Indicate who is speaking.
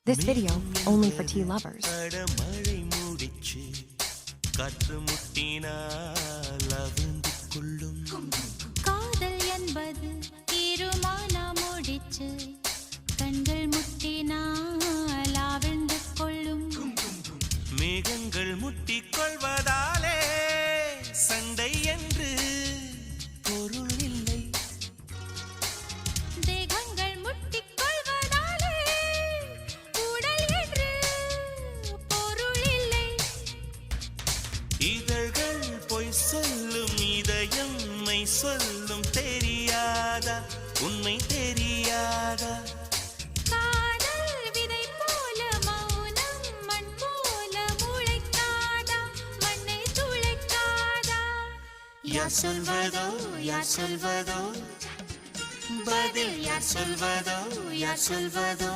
Speaker 1: This video only for tea lovers.
Speaker 2: காதல் என்பது தீருமானா முடிச்சு கண்கள் முட்டினால் ஆழ்ந்து கொள்ளும்
Speaker 3: மேகங்கள் முட்டிக் கொள்வதாலே சண்டை என்று பொருள் இல்லை.
Speaker 2: தேகங்கள் முட்டிக் கொள்வதாலே உடல் என்று பொருள் இல்லை.
Speaker 3: இதழ்கள் பொய் சொல்லும் இதயம் மெய் சொல்லும் தெரியாதா உண்மை தெரியாதா?
Speaker 2: காதல் விதை போல மௌனம் மண் போல முளைக்காதா மண்ணை துளைக்காதா?
Speaker 3: யார் சொல்வதோ யார் சொல்வதோ பதில் யார் சொல்வதோ யார் சொல்வதோ